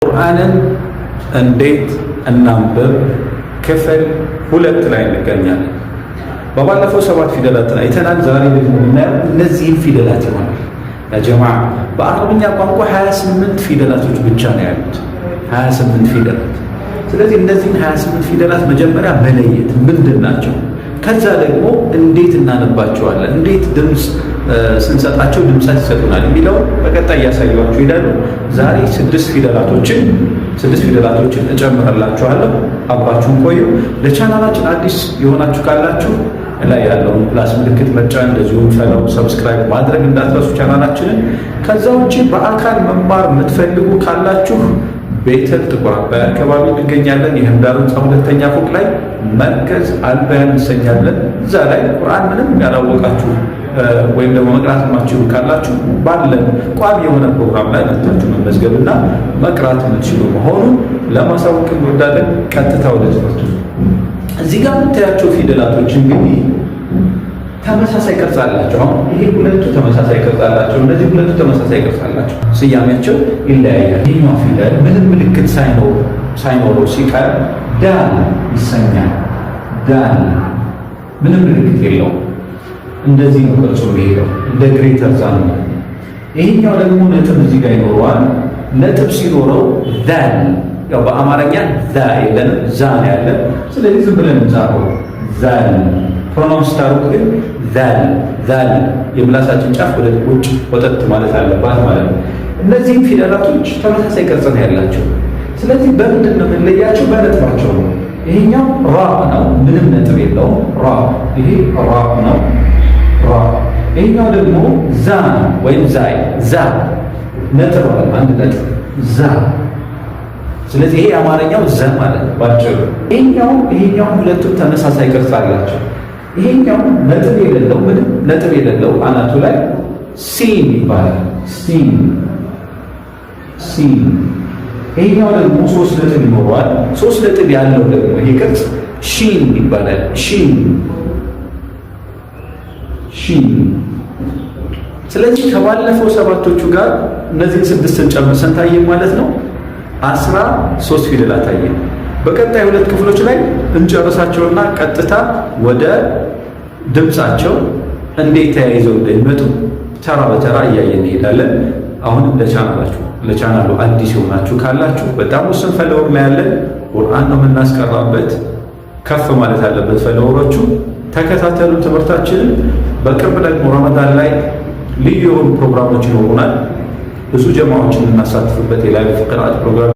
ቁርአንን እንዴት እናንብብ ክፍል 2 ላይ እንገኛለን። በባለፈው 7 ፊደላትን አይተናል። ዛሬ ደግሞ የምናየው እነዚህን ፊደላት ይሆናል። ያ ጀማዓ በአረብኛ ቋንቋ 28 ፊደላቶች ብቻ ነው ያሉት፣ 28 ፊደላት። ስለዚህ እነዚህን 28 ፊደላት መጀመሪያ መለየት ምንድን ናቸው፣ ከዛ ደግሞ እንዴት እናነባቸዋለን፣ እንዴት ድምፅ ስንሰጣቸው ድምፀት ይሰጡናል የሚለው በቀጣይ እያሳያችሁ ይላሉ። ዛሬ 6 ፊደላቶችን እጨምርላችኋለሁ። አብራችሁን ቆዩ። ለቻናላችን አዲስ የሆናችሁ ካላችሁ ላይ ያለውን ፕላስ ምልክት መጫን፣ እንደዚሁም ፈለው ሰብስክራይብ ማድረግ እንዳትረሱ ቻናላችንን። ከዛ ውጪ በአካል መማር የምትፈልጉ ካላችሁ ቤተል ጥቁር አባይ አካባቢ እንገኛለን። የህምዳር ህንፃ 2ኛ ፎቅ ላይ መርከዝ አልባያን እንሰኛለን። እዛ ላይ ቁርአን ምንም ያላወቃችሁ ወይም ደግሞ መቅራት የማትችሉ ካላችሁ ባለን ቋሚ የሆነ ፕሮግራም ላይ መጥታችሁ መመዝገብና መቅራት የምትችሉ መሆኑን ለማሳወቅ እንወዳለን። ቀጥታ ወደ ትምህርቱ። እዚህ ጋር የምታያቸው ፊደላቶች እንግዲህ ተመሳሳይ ቅርጽ አላቸው። አሁን ይሄ ሁለቱ ተመሳሳይ ቅርጽ አላቸው፣ እነዚህ ሁለቱ ተመሳሳይ ቅርጽ አላቸው። ስያሜያቸው ይለያያል። ይህኛው ፊደል ምንም ምልክት ሳይኖረው ሲቀር ዳል ይሰኛል። ዳል ምንም ምልክት የለውም። እንደዚህ ነው ቅርጹ የሚሄደው፣ እንደ ግሬተር ዛን ነው። ይሄኛው ደግሞ ነጥብ እዚህ ጋር ይኖረዋል። ነጥብ ሲኖረው ዛል፣ ያው በአማርኛ ዛ የለንም፣ ዛ ነው ያለን። ስለዚህ ዝም ብለን እንጻፈው ዛል። ፕሮናውንስ ታሩቅ ግን ዛል ዛል፣ የምላሳችን ጫፍ ወደ ውጭ ወጠት ማለት አለባት ማለት ነው። እነዚህም ፊደላቶች ተመሳሳይ ቅርጽ ነው ያላቸው። ስለዚህ በምንድን ነው የምንለያቸው? በነጥባቸው ነው። ይሄኛው ራ ነው፣ ምንም ነጥብ የለውም። ራ፣ ይሄ ራ ነው ራ። ይሄኛው ደግሞ ዛ ወይም ዛይ፣ ዛ ነጥብ አለ፣ አንድ ነጥብ ዛ። ስለዚህ ይሄ የአማርኛው ዘ ማለት ነው ባጭሩ። ይሄኛው ሁለቱም ተመሳሳይ ቅርጽ አላቸው። ይሄኛው ነጥብ የሌለው ምንም ነጥብ የሌለው አናቱ ላይ ሲን ይባላል። ሲን ሲን። ይሄኛው ደግሞ 3 ነጥብ ይኖረዋል። 3 ነጥብ ያለው ደግሞ ይሄ ቅርጽ ሺን ይባላል። ሺን ሺን። ስለዚህ ከባለፈው 7ቶቹ ጋር እነዚህን 6ን ጨምረን ታየን ማለት ነው 13 ፊደላት ታየን። በቀጣይ 2 ክፍሎች ላይ እንጨርሳቸውና ቀጥታ ወደ ድምፃቸው እንዴት ተያይዘው እንደሚመጡ ተራ በተራ እያየን እንሄዳለን። አሁንም ለቻናሉ አዲስ የሆናችሁ ካላችሁ በጣም ውስን ፈለወር ላይ ያለን ቁርአን ነው የምናስቀራበት። ከፍ ማለት አለበት ፈለወሮቹ። ተከታተሉ ትምህርታችንን። በቅርብ ደግሞ ረመዳን ላይ ልዩ የሆኑ ፕሮግራሞች ይኖሩናል። ብዙ ጀማዎችን እናሳትፍበት የላይቭ ቅርአት ፕሮግራም